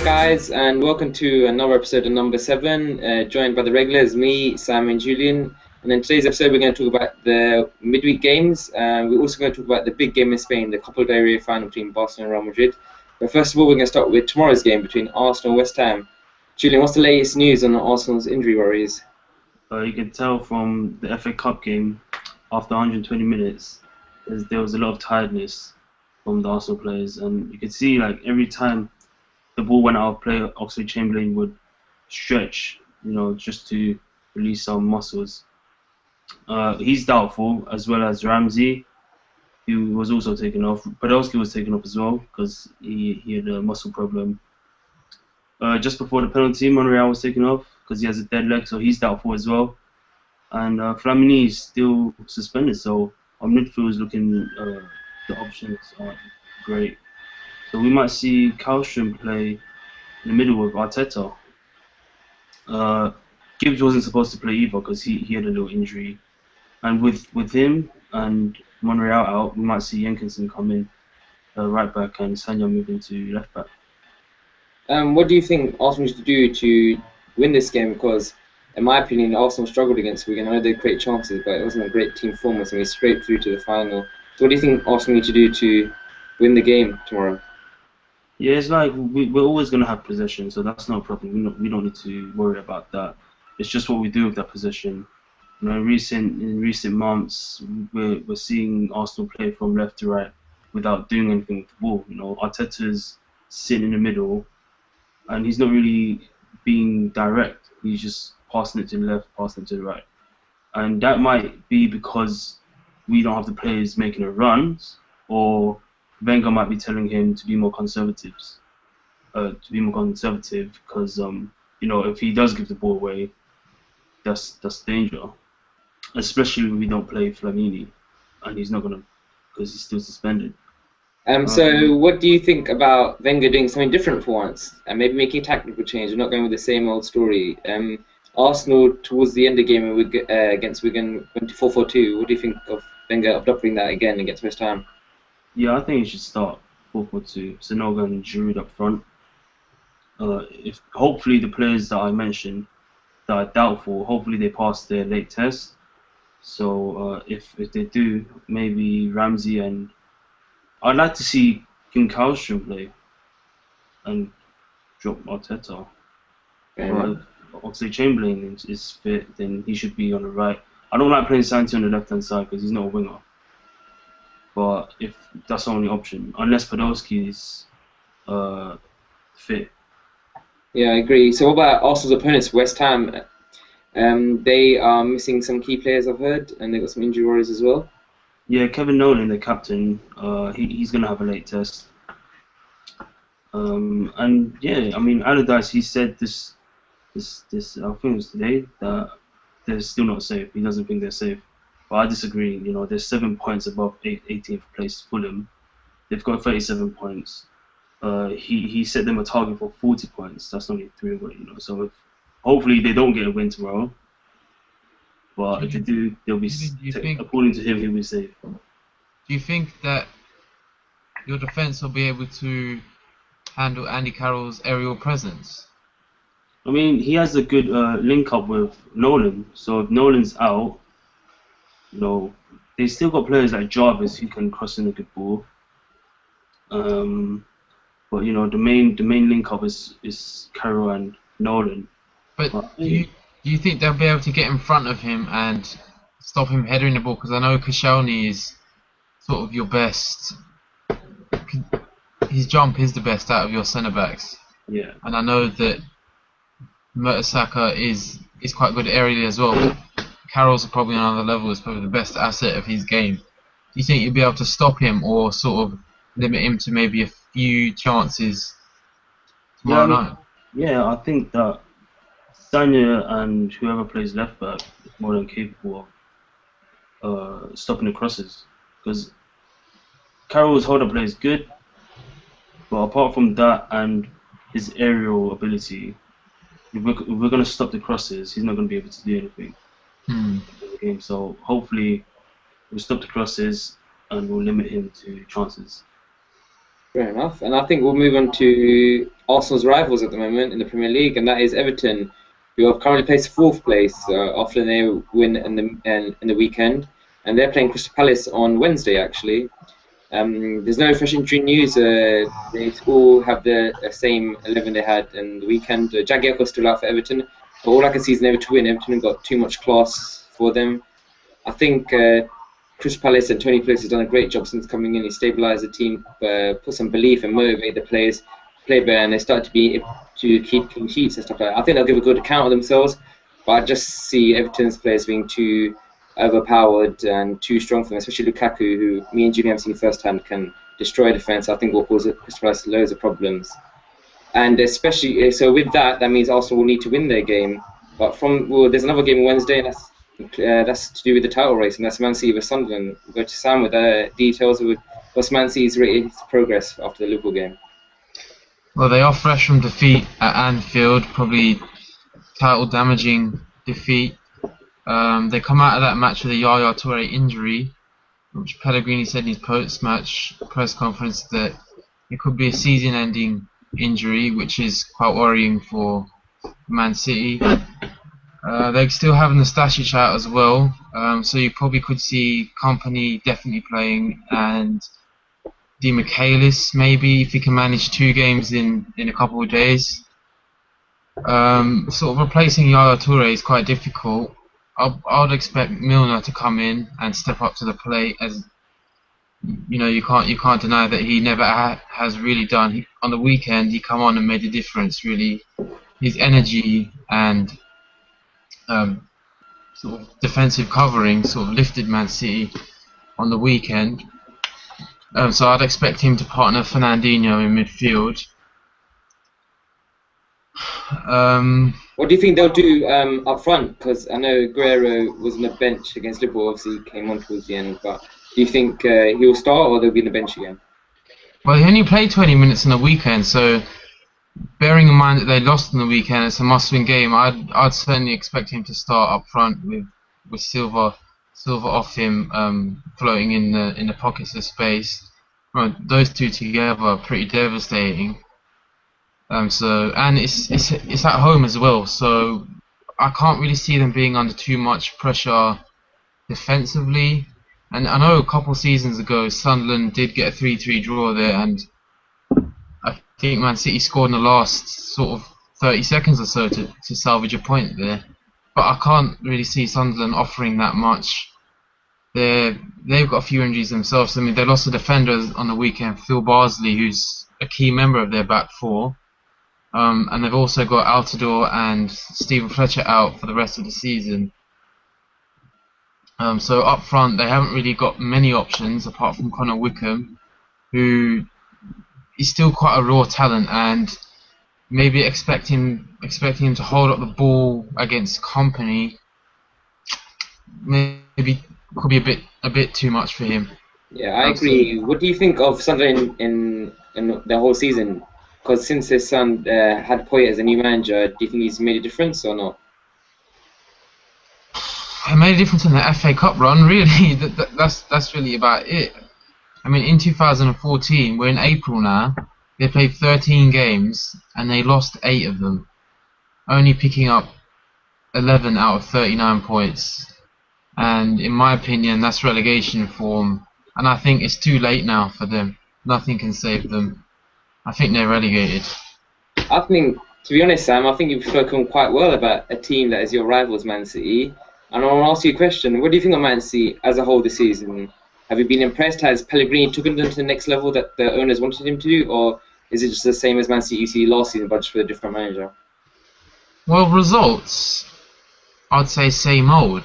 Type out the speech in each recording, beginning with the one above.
guys, and welcome to another episode of number 7, joined by the regulars, me, Sam, and Julian. And in today's episode, we're going to talk about the midweek games. We're also going to talk about the big game in Spain, the Copa del Rey final between Barcelona and Real Madrid. But first of all, we're going to start with tomorrow's game between Arsenal and West Ham. Julian, what's the latest news on Arsenal's injury worries? You can tell from the FA Cup game, after 120 minutes, there was a lot of tiredness from the Arsenal players, and you could see like every time the ball went out of play, Oxlade-Chamberlain would stretch, just to release some muscles. He's doubtful, as well as Ramsey, who was also taken off. Podolski was taken off as well because he had a muscle problem. Just before the penalty, Monreal was taken off because he has a dead leg, so he's doubtful as well. And Flamini is still suspended, so our midfield is looking, the options aren't great. So we might see Kallstrom play in the middle with Arteta. Gibbs wasn't supposed to play either because he had a little injury. And with him and Monreal out, we might see Jenkinson come in right back and Sanya move into left back. What do you think Arsenal should do to win this game? Because, in my opinion, Arsenal struggled against Wigan. I know they create chances, but it wasn't a great team performance, and we scraped through to the final. So what do you think Arsenal need to do to win the game tomorrow? Yeah, it's like we're always going to have possession, so that's not a problem. We don't need to worry about that. It's just what we do with that possession. In recent months, we're seeing Arsenal play from left to right without doing anything with the ball. Arteta's sitting in the middle, and he's not really being direct. He's just passing it to the left, passing it to the right, and that might be because we don't have the players making the runs, or Wenger might be telling him to be more conservative, because if he does give the ball away, that's danger, especially when we don't play Flamini, and he's not gonna because he's still suspended. So what do you think about Wenger doing something different for once and maybe making a tactical change and not going with the same old story? Arsenal towards the end of the game against Wigan went to 4-4-2. What do you think of Wenger adopting that again against West Ham? Yeah, I think he should start 4-4-2. Sanogo and Giroud up front. If hopefully the players that I mentioned that are doubtful, hopefully they pass their late test. So if they do, maybe Ramsey, and I'd like to see King Kallstrom play and drop Arteta. But if Oxlade-Chamberlain is fit, then he should be on the right. I don't like playing Santi on the left hand side because he's not a winger. But if that's the only option, unless Podolski is fit. Yeah, I agree. So what about Arsenal's opponents, West Ham? They are missing some key players, I've heard, and they've got some injury worries as well. Yeah, Kevin Nolan, the captain, he's going to have a late test. And yeah, I mean, Allardyce, he said this, I think it was today, that they're still not safe. He doesn't think they're safe. But I disagree. They're 7 points above 18th place Fulham. They've got 37 points. He set them a target for 40 points. That's only 3 away. So hopefully they don't get a win tomorrow. But if they do, they'll be. According to him, he'll be safe. Do you think that your defence will be able to handle Andy Carroll's aerial presence? I mean, he has a good link up with Nolan. So if Nolan's out, they still got players like Jarvis who can cross in a good ball. But the main link up is Carroll and Nolan. But do you think they'll be able to get in front of him and stop him headering the ball? Because I know Koscielny is sort of your best. His jump is the best out of your centre backs. Yeah. And I know that Mertesacker is quite good aerially as well. But Carroll's probably on another level. Is probably the best asset of his game. Do you think you'll be able to stop him or sort of limit him to maybe a few chances tomorrow night? Yeah, I think that Sanya and whoever plays left back is more than capable of stopping the crosses. Because Carroll's hold-up play is good, but apart from that and his aerial ability, if we're going to stop the crosses, he's not going to be able to do anything in the game. So hopefully we'll stop the crosses and we'll limit him to chances. Fair enough. And I think we'll move on to Arsenal's rivals at the moment in the Premier League, and that is Everton, who have currently placed fourth place after they win in the weekend, and they're playing Crystal Palace on Wednesday actually. There's no fresh injury news. They all have the same 11 they had in the weekend. Jagielka's still out for Everton, but all I can see is never to win. Everton have got too much class for them. I think Crystal Palace and Tony Pulis has done a great job since coming in. He stabilised the team, put some belief and motivate the players, play better, and they start to be able to keep clean sheets and stuff like that. I think they'll give a good account of themselves, but I just see Everton's players being too overpowered and too strong for them, especially Lukaku, who me and Julian have seen firsthand can destroy defence. I think will cause Crystal Palace loads of problems. And especially, so with that, that means Arsenal will need to win their game. But there's another game on Wednesday, and that's to do with the title race, and that's Man City vs Sunderland. We'll go to Sam with details of what's Man City's rated progress after the Liverpool game. Well, they are fresh from defeat at Anfield, probably title-damaging defeat. They come out of that match with a Yaya Toure injury, which Pellegrini said in his post-match press conference that it could be a season-ending injury, which is quite worrying for Man City. They're still having the Stasic out as well, so you probably could see Kompany definitely playing, and Di Michaelis maybe, if he can manage 2 games in a couple of days. Sort of replacing Yaya Toure is quite difficult. I would expect Milner to come in and step up to the plate, as you know, you can't deny that he never has really done. On the weekend, he come on and made a difference. Really, his energy and sort of defensive covering sort of lifted Man City on the weekend. So I'd expect him to partner Fernandinho in midfield. What do you think they'll do up front? Because I know Guerrero was on the bench against Liverpool. Obviously, he came on towards the end. But do you think he'll start, or they'll be on the bench again? Well, he only played 20 minutes on the weekend, so bearing in mind that they lost on the weekend, it's a must-win game. I'd certainly expect him to start up front with Silva off him, floating in the pockets of space. Well, those two together are pretty devastating. And it's at home as well, so I can't really see them being under too much pressure defensively. And I know a couple of seasons ago Sunderland did get a 3-3 draw there, and I think Man City scored in the last sort of 30 seconds or so to salvage a point there. But I can't really see Sunderland offering that much. They've got a few injuries themselves. I mean, they lost a defender on the weekend, Phil Barsley, who's a key member of their back four. And they've also got Altidore and Stephen Fletcher out for the rest of the season. So up front, they haven't really got many options apart from Connor Wickham, who is still quite a raw talent, and maybe expecting him to hold up the ball against Kompany maybe could be a bit too much for him. Yeah, I agree. What do you think of Sunderland in the whole season? Because since his son had Poyet as a new manager, do you think he's made a difference or not? It made a difference in the FA Cup run, really. That's really about it. I mean, in 2014, we're in April now, they played 13 games and they lost 8 of them, only picking up 11 out of 39 points. And in my opinion, that's relegation form, and I think it's too late now for them. Nothing can save them. I think they're relegated. I think, to be honest, Sam, I think you've spoken quite well about a team that is your rivals, Man City. And I want to ask you a question. What do you think of Man City as a whole this season? Have you been impressed? Has Pellegrini taken them to the next level that the owners wanted him to do? Or is it just the same as Man City you see last season, but just with a different manager? Well, results, I'd say same old.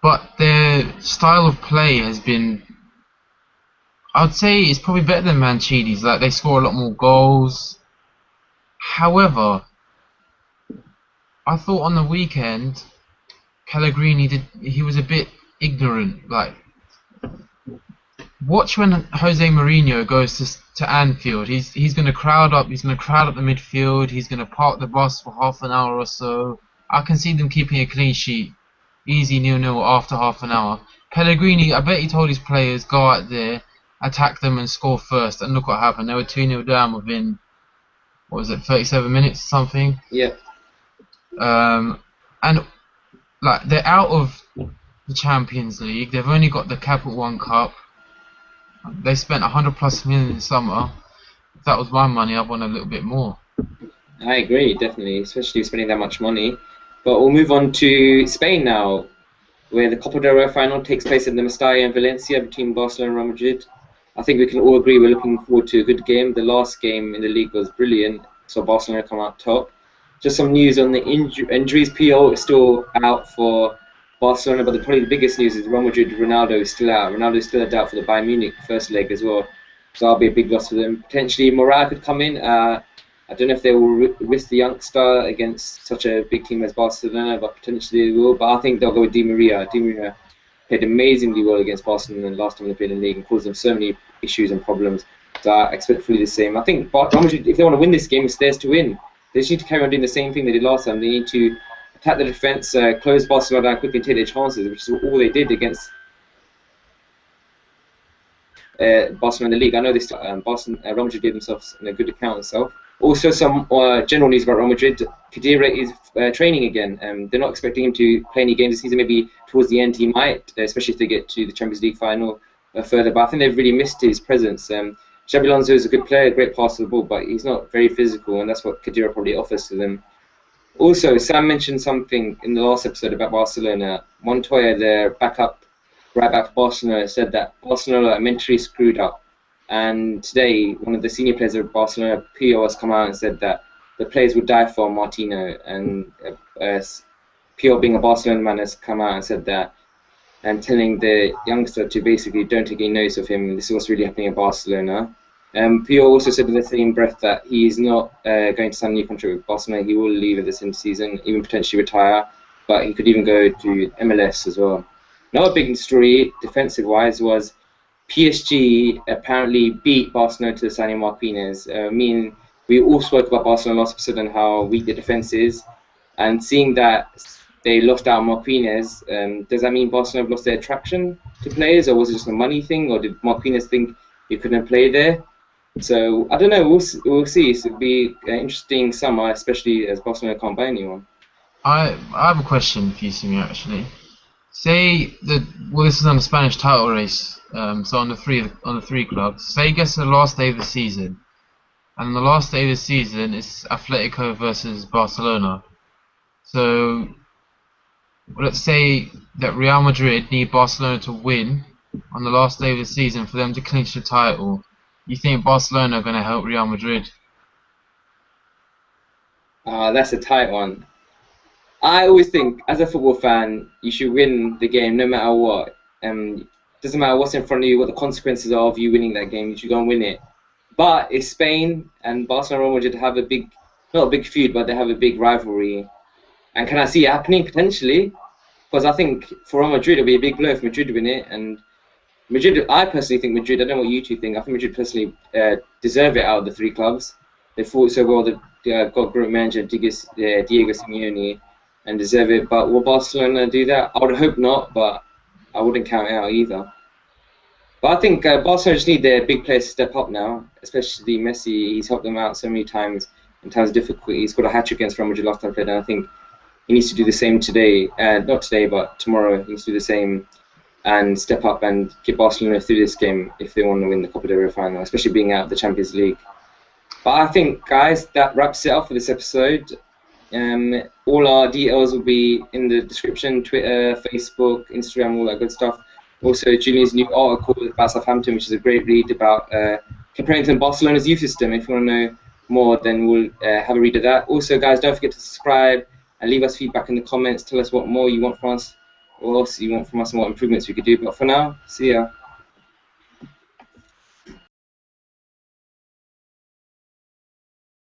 But their style of play has been, I'd say it's probably better than Mancini's. Like, they score a lot more goals. However, I thought on the weekend Pellegrini he was a bit ignorant. Like, watch when Jose Mourinho goes to Anfield. He's going to crowd up. He's going to crowd up the midfield. He's going to park the bus for half an hour or so. I can see them keeping a clean sheet, easy 0-0 after half an hour. Pellegrini, I bet he told his players, go out there, attack them and score first, and look what happened. They were 2-0 down what was it, 37 minutes or something. Yeah. And like they're out of the Champions League. They've only got the Capital One Cup. They spent 100+ million in the summer. If that was my money, I'd want a little bit more. I agree, definitely, especially spending that much money. But we'll move on to Spain now, where the Copa del Rey final takes place in the Mestalla in Valencia between Barcelona and Real Madrid. I think we can all agree we're looking forward to a good game. The last game in the league was brilliant, so Barcelona come out top. Just some news on the injuries. Puyol is still out for Barcelona, but probably the biggest news is Real Madrid. Ronaldo is still out. Ronaldo is still a doubt for the Bayern Munich first leg as well, so that'll be a big loss for them. Potentially Morata could come in. I don't know if they will risk the youngster against such a big team as Barcelona, but potentially they will. But I think they'll go with Di Maria. Di Maria played amazingly well against Barcelona last time they played in the league and caused them so many issues and problems. So I expect fully the same. I think Real Madrid, if they want to win this game, it's theirs to win. They just need to carry on doing the same thing they did last time. They need to attack the defence, close Barcelona down quickly and take their chances, which is all they did against Barcelona in the league. I know this Real Madrid gave themselves a good account itself. Also, some general news about Real Madrid. Khedira is training again. They're not expecting him to play any games this season. Maybe towards the end he might, especially if they get to the Champions League final further. But I think they've really missed his presence. Xabi Alonso is a good player, a great passer of the ball, but he's not very physical, and that's what Khedira probably offers to them. Also, Sam mentioned something in the last episode about Barcelona. Montoya, their backup right back for Barcelona, said that Barcelona are mentally screwed up. And today, one of the senior players of Barcelona, Puyol, has come out and said that the players would die for Martino. And Puyol, being a Barcelona man, has come out and said that, and telling the youngster to basically don't take any notice of him. This is what's really happening in Barcelona. Puyol also said in the same breath that he's not going to sign a new contract with Barcelona. He will leave at this end of the season, even potentially retire. But he could even go to MLS as well. Another big story, defensive-wise, was PSG apparently beat Barcelona to signing Marquinhos. We all spoke about Barcelona last episode and how weak the defense is, and seeing that they lost out on Marquinhos, does that mean Barcelona have lost their attraction to players, or was it just a money thing, or did Marquinhos think he couldn't play there? So I don't know. We'll see. So it'll be an interesting summer, especially as Barcelona can't buy anyone. I have a question for you, Simon, actually. Say that this is on the Spanish title race, so on the three clubs. Say it gets to the last day of the season, and the last day of the season is Atletico versus Barcelona. So let's say that Real Madrid need Barcelona to win on the last day of the season for them to clinch the title. You think Barcelona are going to help Real Madrid? That's a tight one. I always think, as a football fan, you should win the game no matter what. Doesn't matter what's in front of you, what the consequences are of you winning that game. You should go and win it. But if Spain and Barcelona and Real Madrid have not a big feud, but they have a big rivalry, and can I see it happening potentially? Because I think for Real Madrid it'll be a big blow if Madrid win it, and Madrid. I personally think Madrid. I don't know what you two think. I think Madrid personally deserve it out of the three clubs. They fought so well. They got great manager Diego Simeone, and deserve it. But will Barcelona do that? I would hope not, but I wouldn't count it out either. But I think Barcelona just need their big players to step up now, especially Messi. He's helped them out so many times in times of difficulty. He's got a hat-trick against Real Madrid last time played, and I think he needs to do the same today. Not today, but tomorrow. He needs to do the same and step up and get Barcelona through this game if they want to win the Copa del Rey final, especially being out of the Champions League. But I think, guys, that wraps it up for this episode. All our details will be in the description: Twitter, Facebook, Instagram, all that good stuff. Also, Julian's new article about Southampton, which is a great read about comparing to Barcelona's youth system. If you want to know more, then we'll have a read of that. Also, guys, don't forget to subscribe and leave us feedback in the comments. Tell us what more you want from us, or else you want from us, and what improvements we could do. But for now, see ya.